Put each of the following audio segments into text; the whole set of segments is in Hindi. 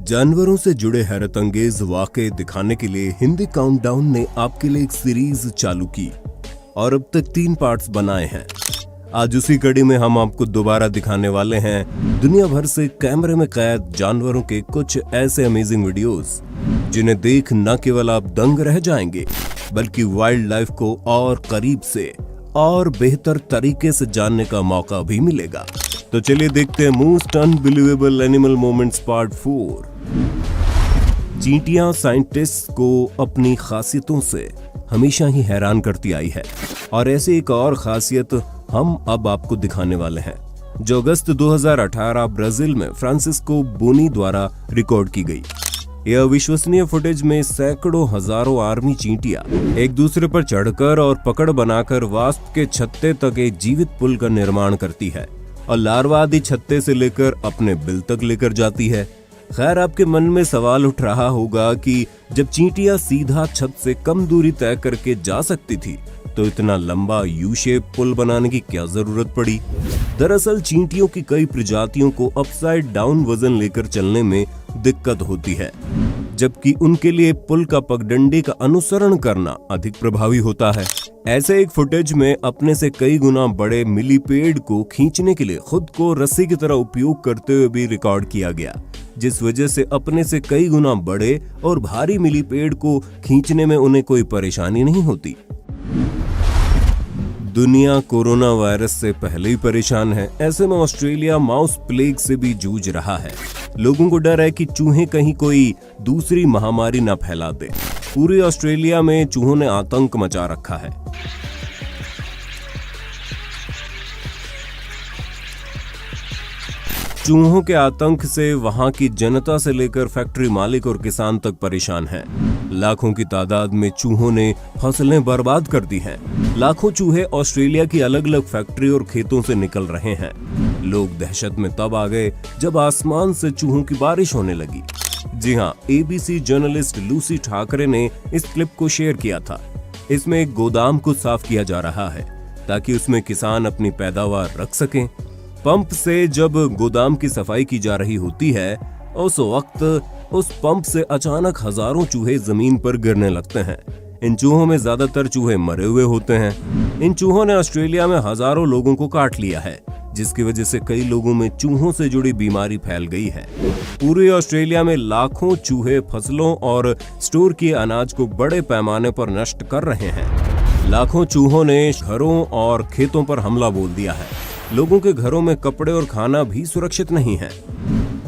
जानवरों से जुड़े हैरतअंगेज वाकये दिखाने के लिए हिंदी काउंटडाउन ने आपके लिए एक सीरीज चालू की और अब तक 3 पार्ट्स बनाए हैं। आज उसी कड़ी में हम आपको दोबारा दिखाने वाले हैं दुनिया भर से कैमरे में कैद जानवरों के कुछ ऐसे अमेजिंग वीडियोस जिन्हें देख न केवल आप दंग रह जाएंगे बल्कि वाइल्ड लाइफ को और करीब से और बेहतर तरीके से जानने का मौका भी मिलेगा। तो चलिए देखते हैं most unbelievable animal moments part 4। चींटियां साइंटिस्ट को अपनी खासियतों से हमेशा ही हैरान करती आई है और ऐसी एक और खासियत हम अब आपको दिखाने वाले हैं जो अगस्त 2018 ब्राजील में फ्रांसिस्को बोनी द्वारा रिकॉर्ड की गई। यह अविश्वसनीय फुटेज में सैकड़ों हजारों आर्मी चींटियां एक दूसरे पर चढ़कर और पकड़ बनाकर वास्प के छत्ते तक एक जीवित पुल का निर्माण करती है और लार्वा आदि छत्ते से लेकर अपने बिल तक लेकर जाती है। खैर, आपके मन में सवाल उठ रहा होगा कि जब चींटियां सीधा छत से कम दूरी तय करके जा सकती थी तो इतना लंबा यू शेप पुल बनाने की क्या जरूरत पड़ी। दरअसल चींटियों की कई प्रजातियों को अपसाइड डाउन वजन लेकर चलने में दिक्कत होती है, जबकि उनके लिए पुल का पगडंडी का अनुसरण करना अधिक प्रभावी होता है। ऐसे एक फुटेज में अपने से कई गुना बड़े मिलीपेड को खींचने के लिए खुद को रस्सी की तरह उपयोग करते हुए भी रिकॉर्ड किया गया, जिस वजह से अपने से कई गुना बड़े और भारी मिलीपेड को खींचने में उन्हें कोई परेशानी नहीं होती। दुनिया कोरोना वायरस से पहले ही परेशान है, ऐसे में ऑस्ट्रेलिया माउस प्लेग से भी जूझ रहा है। लोगों को डर है कि चूहे कहीं कोई दूसरी महामारी न फैला दे। पूरे ऑस्ट्रेलिया में चूहों ने आतंक मचा रखा है। चूहों के आतंक से वहां की जनता से लेकर फैक्ट्री मालिक और किसान तक परेशान हैं। लाखों की तादाद में चूहों ने फसलें बर्बाद कर दी हैं। लाखों चूहे ऑस्ट्रेलिया की अलग अलग फैक्ट्री और खेतों से निकल रहे हैं। लोग दहशत में तब आ गए जब आसमान से चूहों की बारिश होने लगी। जी हाँ, ABC जर्नलिस्ट लूसी ठाकरे ने इस क्लिप को शेयर किया था। इसमें एक गोदाम को साफ किया जा रहा है ताकि उसमें किसान अपनी पैदावार रख सकें। पंप से जब गोदाम की सफाई की जा रही होती है उस वक्त उस पंप से अचानक हजारों चूहे जमीन पर गिरने लगते हैं। इन चूहों में ज्यादातर चूहे मरे हुए होते हैं। इन चूहों ने ऑस्ट्रेलिया में हजारों लोगों को काट लिया है, जिसकी वजह से कई लोगों में चूहों से जुड़ी बीमारी फैल गई है। पूरे ऑस्ट्रेलिया में लाखों चूहे फसलों और स्टोर किए अनाज को बड़े पैमाने पर नष्ट कर रहे हैं। लाखों चूहों ने घरों और खेतों पर हमला बोल दिया है। लोगों के घरों में कपड़े और खाना भी सुरक्षित नहीं है।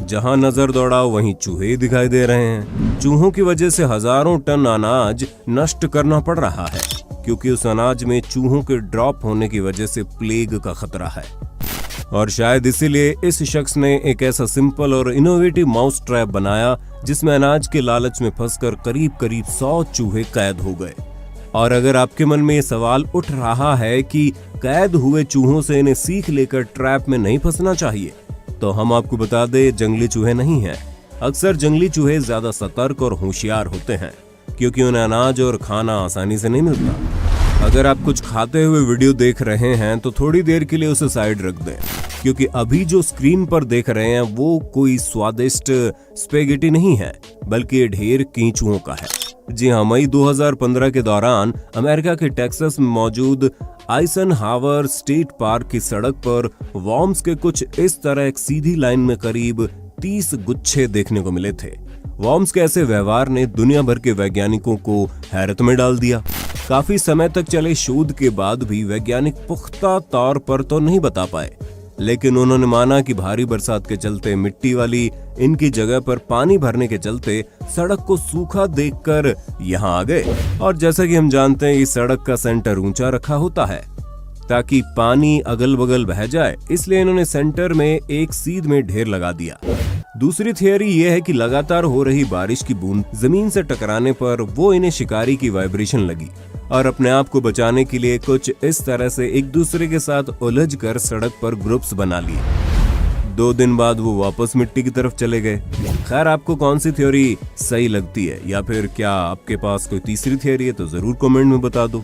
जहां नजर दौड़ाओ वहीं चूहे दिखाई दे रहे हैं। चूहों की वजह से हजारों टन अनाज नष्ट करना पड़ रहा है, क्योंकि उस अनाज में चूहों के ड्रॉप होने की वजह से प्लेग का खतरा है। और शायद इसीलिए इस शख्स ने एक ऐसा सिंपल और इनोवेटिव माउस ट्रैप बनाया जिसमें अनाज के लालच में फंसकर करीब 100 चूहे कैद हो गए। और अगर आपके मन में ये सवाल उठ रहा है कि कैद हुए चूहों से इन्हें सीख लेकर ट्रैप में नहीं फंसना चाहिए, तो हम आपको बता दें, जंगली चूहे नहीं हैं। अक्सर जंगली चूहे ज्यादा सतर्क और होशियार होते हैं, क्योंकि उन्हें अनाज और खाना आसानी से नहीं मिलता। अगर आप कुछ खाते हुए वीडियो देख रहे हैं तो थोड़ी देर के लिए उसे साइड रख दें, क्योंकि अभी जो स्क्रीन पर देख रहे हैं वो कोई स्वादिष्ट स्पेगेटी नहीं है, बल्कि ये ढेर कीचुओं का है। जी हाँ, मई 2015 के दौरान अमेरिका के टेक्सास में मौजूद आइजनहावर स्टेट पार्क की सड़क पर वॉर्म्स के कुछ इस तरह एक सीधी लाइन में करीब 30 गुच्छे देखने को मिले थे। वॉर्म्स के ऐसे व्यवहार ने दुनिया भर के वैज्ञानिकों को हैरत में डाल दिया। काफी समय तक चले शोध के बाद भी वैज्ञानिक पुख्ता तौर पर तो नहीं बता पाए, लेकिन उन्होंने माना कि भारी बरसात के चलते मिट्टी वाली इनकी जगह पर पानी भरने के चलते सड़क को सूखा देखकर यहाँ आ गए। और जैसा कि हम जानते हैं, इस सड़क का सेंटर ऊंचा रखा होता है ताकि पानी अगल बगल बह जाए, इसलिए इन्होंने सेंटर में एक सीध में ढेर लगा दिया। दूसरी थियरी यह है कि लगातार हो रही बारिश की बूंद जमीन से टकराने पर वो इन्हें शिकारी की वाइब्रेशन लगी और अपने आप को बचाने के लिए कुछ इस तरह से एक दूसरे के साथ उलझ कर सड़क पर ग्रुप्स बना लिए। 2 दिन बाद वो वापस मिट्टी की तरफ चले गए। खैर, आपको कौन सी थ्योरी सही लगती है, या फिर क्या आपके पास कोई तीसरी थ्योरी है तो जरूर कमेंट में बता दो।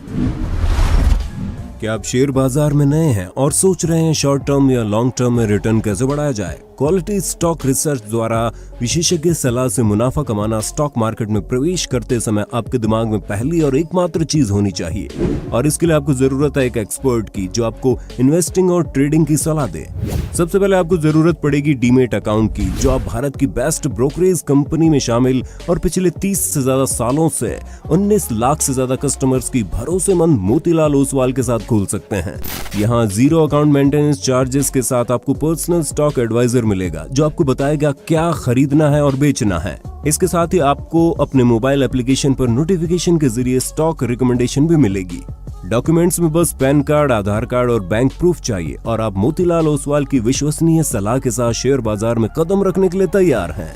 क्या आप शेयर बाजार में नए हैं और सोच रहे हैं शॉर्ट टर्म या लॉन्ग टर्म में रिटर्न कैसे बढ़ाया जाए? क्वालिटी स्टॉक रिसर्च द्वारा विशेषज्ञ सलाह से मुनाफा कमाना स्टॉक मार्केट में प्रवेश करते समय आपके दिमाग में पहली और एकमात्र चीज होनी चाहिए, और इसके लिए आपको जरूरत है एक एक्सपर्ट की जो आपको इन्वेस्टिंग और ट्रेडिंग की सलाह दे। सबसे पहले आपको जरूरत पड़ेगी डीमेट अकाउंट की, जो आप भारत की बेस्ट ब्रोकरेज कंपनी में शामिल और पिछले 30 से ज्यादा सालों से 19 लाख से ज्यादा कस्टमर्स की भरोसेमंद मोतीलाल ओसवाल के साथ खोल सकते हैं। यहाँ 0 अकाउंट मेंटेनेंस चार्जेस के साथ आपको पर्सनल स्टॉक एडवाइजर मिलेगा जो आपको बताएगा क्या खरीदना है और बेचना है। इसके साथ ही आपको अपने मोबाइल एप्लीकेशन पर नोटिफिकेशन के जरिए स्टॉक रिकमेंडेशन भी मिलेगी। डॉक्यूमेंट्स में बस पैन कार्ड, आधार कार्ड और बैंक प्रूफ चाहिए और आप मोतीलाल ओसवाल की विश्वसनीय सलाह के साथ शेयर बाजार में कदम रखने के लिए तैयार हैं।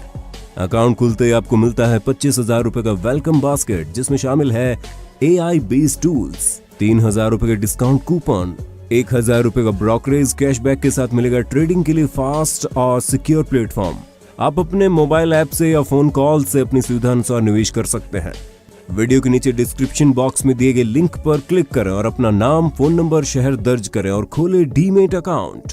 अकाउंट खुलते ही आपको मिलता है 25,000 रुपए का वेलकम बास्केट, जिसमें शामिल है AI बेस्ड टूल्स, 3,000 रुपए के डिस्काउंट कूपन, 1,000 रुपए का ब्रोकरेज कैशबैक के साथ मिलेगा ट्रेडिंग के लिए फास्ट और सिक्योर प्लेटफॉर्म। आप अपने मोबाइल ऐप से या फोन कॉल से अपनी सुविधा अनुसार निवेश कर सकते हैं। वीडियो के नीचे डिस्क्रिप्शन बॉक्स में दिए गए लिंक पर क्लिक करें और अपना नाम, फोन नंबर, शहर दर्ज करें और खोलें डीमेट अकाउंट।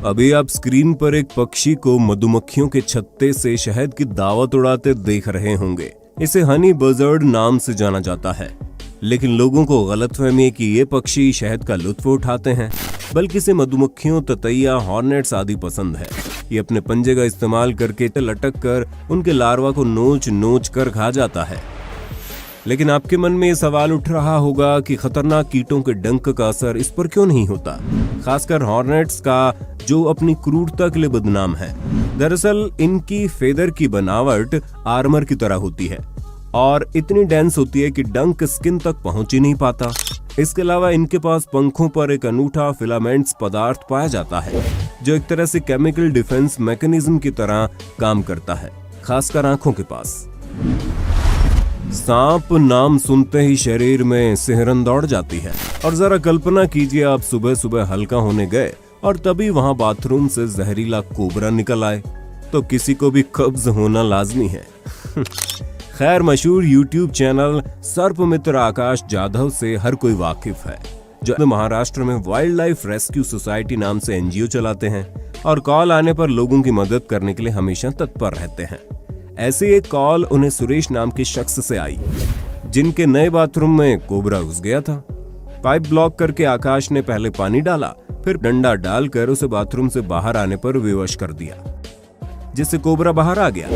अभी आप स्क्रीन पर एक पक्षी को मधुमक्खियों के छत्ते से शहद की दावत उड़ाते देख रहे होंगे। इसे हनी बजर्ड नाम से जाना जाता है, लेकिन लोगों को गलतफहमी है कि ये पक्षी शहद का लुत्फ उठाते हैं, बल्कि इसे मधुमक्खियों, ततैया, हॉर्नेट्स आदि पसंद है। ये अपने पंजे का इस्तेमाल करके लटक कर उनके लार्वा को नोच नोच कर खा जाता है। लेकिन आपके मन में ये सवाल उठ रहा होगा कि खतरनाक कीटों के डंक का असर इस पर क्यों नहीं होता, खासकर हॉर्नेट्स का, जो अपनी क्रूरता के लिए बदनाम है। दरअसल इनकी फेदर की बनावट आर्मर की तरह होती है और इतनी डेंस होती है कि डंक स्किन तक पहुंच ही नहीं पाता। इसके अलावा इनके पास पंखों पर एक अनूठा फिलामेंट्स पदार्थ पाया जाता है, जो एक तरह से केमिकल डिफेंस मैकेनिज्म की तरह काम करता है, खासकर आंखों के पास। सांप नाम सुनते ही शरीर में सिहरन दौड़ जाती है, और जरा कल्पना कीजिए आप सुबह सुबह हल्का होने गए और तभी वहां बाथरूम से जहरीला कोबरा निकल आए, तो किसी को भी कब्ज होना लाजमी है। खैर, मशहूर YouTube चैनल सर्प मित्र आकाश जाधव से हर कोई वाकिफ है, जो महाराष्ट्र में वाइल्ड लाइफ रेस्क्यू सोसाइटी नाम से NGO चलाते हैं और कॉल आने पर लोगों की मदद करने के लिए हमेशा तत्पर रहते हैं। ऐसे एक कॉल उन्हें सुरेश नाम के शख्स से आई, जिनके नए बाथरूम में कोबरा घुस गया था। पाइप ब्लॉक करके आकाश ने पहले पानी डाला, फिर डंडा डालकर उसे बाथरूम से बाहर आने पर विवश कर दिया, जिससे कोबरा बाहर आ गया,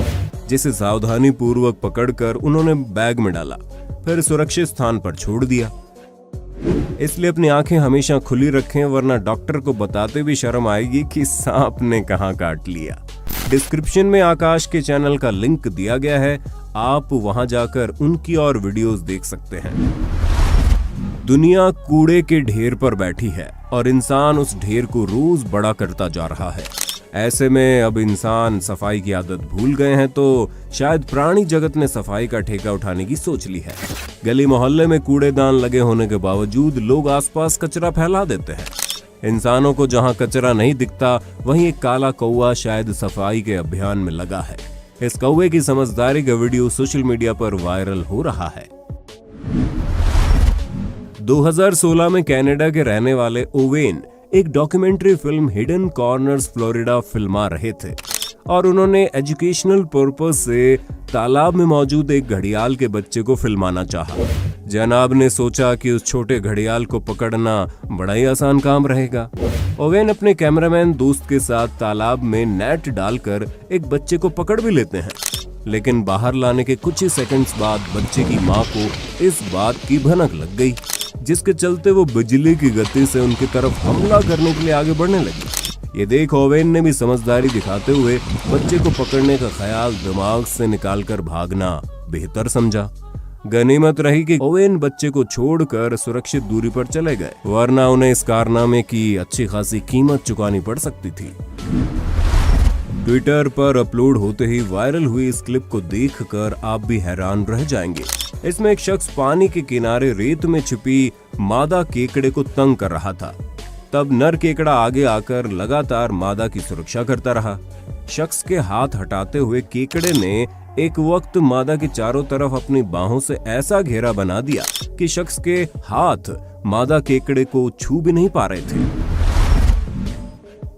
जिसे सावधानी पूर्वक पकड़कर उन्होंने बैग में डाला, फिर सुरक्षित स्थान पर छोड़ दिया। इसलिए अपनी आंखें हमेशा खुली रखें, वरना डॉक्टर को बताते भी शर्म आएगी कि सांप ने कहां काट लिया। डिस्क्रिप्शन में आकाश के चैनल का लिंक दिया गया है, आप वहां जाकर उनकी और वीडियोस देख सकते हैं। दुनिया कूड़े के ढेर पर बैठी है और इंसान उस ढेर को रोज बड़ा करता जा रहा है। ऐसे में अब इंसान सफाई की आदत भूल गए हैं, तो शायद प्राणी जगत ने सफाई का ठेका उठाने की सोच ली है। गली मोहल्ले में कूड़ेदान लगे होने के बावजूद लोग आसपास कचरा फैला देते हैं। इंसानों को जहां कचरा नहीं दिखता, वहीं एक काला कौवा शायद सफाई के अभियान में लगा है। इस कौवे की समझदारी का वीडियो सोशल मीडिया पर वायरल हो रहा है। 2016 में कनाडा के रहने वाले ओवेन एक documentary film hidden corners Florida फिल्मा रहे थे, और उन्होंने एजुकेशनल पर्पस से तालाब में मौजूद एक घड़ियाल के बच्चे को फिल्माना चाहा। जनाब ने सोचा कि उस छोटे घड़ियाल को पकड़ना बड़ा ही आसान काम रहेगा। ओवेन अपने कैमरामैन दोस्त के साथ तालाब में नेट डालकर एक बच्चे को पकड़ भी लेते हैं, लेकिन बाहर लाने के कुछ ही सेकंड्स बाद बच्चे की मां को इस बात की भनक लग गई, जिसके चलते वो बिजली की गति से उनकी तरफ हमला करने के लिए आगे बढ़ने लगी। ये देख ओवेन ने भी समझदारी दिखाते हुए बच्चे को पकड़ने का ख्याल दिमाग से निकालकर भागना बेहतर समझा। गनीमत रही कि ओवेन बच्चे को छोड़कर सुरक्षित दूरी पर चले गए, वरना उन्हें इस कारनामे की अच्छी खासी कीमत चुकानी पड़ सकती थी। ट्विटर पर अपलोड होते ही वायरल हुई इस क्लिप को देखकर आप भी हैरान रह जाएंगे। इसमें एक शख्स पानी के किनारे रेत में छिपी मादा केकड़े को तंग कर रहा था। तब नर केकड़ा आगे आकर लगातार मादा की सुरक्षा करता रहा। शख्स के हाथ हटाते हुए केकड़े ने एक वक्त मादा के चारों तरफ अपनी बाहों से ऐसा घेरा बना दिया कि शख्स के हाथ मादा केकड़े को छू भी नहीं पा रहे थे।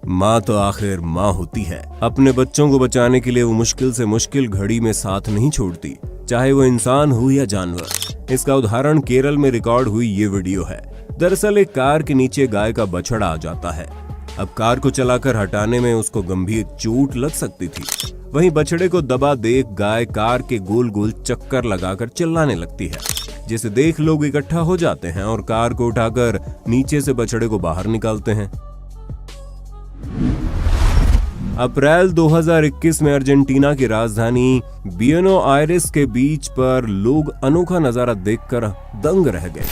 माँ तो आखिर माँ होती है। अपने बच्चों को बचाने के लिए वो मुश्किल से मुश्किल घड़ी में साथ नहीं छोड़ती, चाहे वो इंसान हो या जानवर। इसका उदाहरण केरल में रिकॉर्ड हुई ये वीडियो है। दरअसल एक कार के नीचे गाय का बछड़ा आ जाता है। अब कार को चलाकर हटाने में उसको गंभीर चोट लग सकती थी। वहीं बछड़े को दबा देख गाय कार के गोल गोल चक्कर लगाकर चिल्लाने लगती है, जिसे देख लोग इकट्ठा हो जाते हैं और कार को उठाकर नीचे से बछड़े को बाहर निकालते हैं। अप्रैल 2021 में अर्जेंटीना की राजधानी ब्यूनोस आयरेस के बीच पर लोग अनोखा नजारा देखकर दंग रह गए।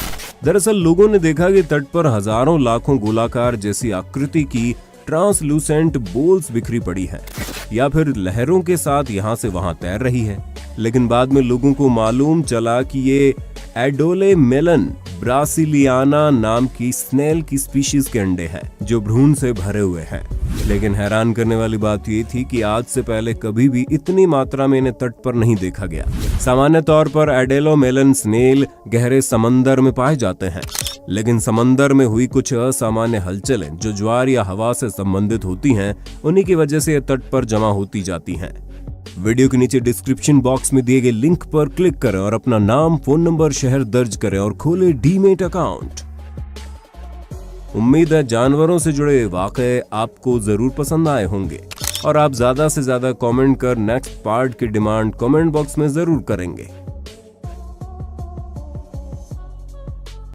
दरअसल लोगों ने देखा कि तट पर हजारों लाखों गोलाकार जैसी आकृति की ट्रांसलूसेंट बोल्स बिखरी पड़ी है या फिर लहरों के साथ यहां से वहां तैर रही है। लेकिन बाद में लोगों को मालूम चला कि ये एडोलेमेलन ब्रासिलियाना नाम की स्नेल की स्पीशीज के अंडे हैं, जो भ्रूण से भरे हुए हैं। लेकिन हैरान करने वाली बात ये थी कि आज से पहले कभी भी इतनी मात्रा में इन्हें तट पर नहीं देखा गया। सामान्य तौर पर एडोलेमेलन स्नेल गहरे समंदर में पाए जाते हैं, लेकिन समंदर में हुई कुछ असामान्य हलचलें जो ज्वार या हवा से संबंधित होती हैं, उन्हीं की वजह से ये तट पर जमा होती जाती हैं। वीडियो के नीचे डिस्क्रिप्शन बॉक्स में दिए गए लिंक पर क्लिक करें और अपना नाम, फोन नंबर, शहर दर्ज करें और खोलें डीमेट अकाउंट। उम्मीद है जानवरों से जुड़े वाकये आपको जरूर पसंद आए होंगे और आप ज्यादा से ज्यादा कमेंट कर नेक्स्ट पार्ट की डिमांड कमेंट बॉक्स में जरूर करेंगे।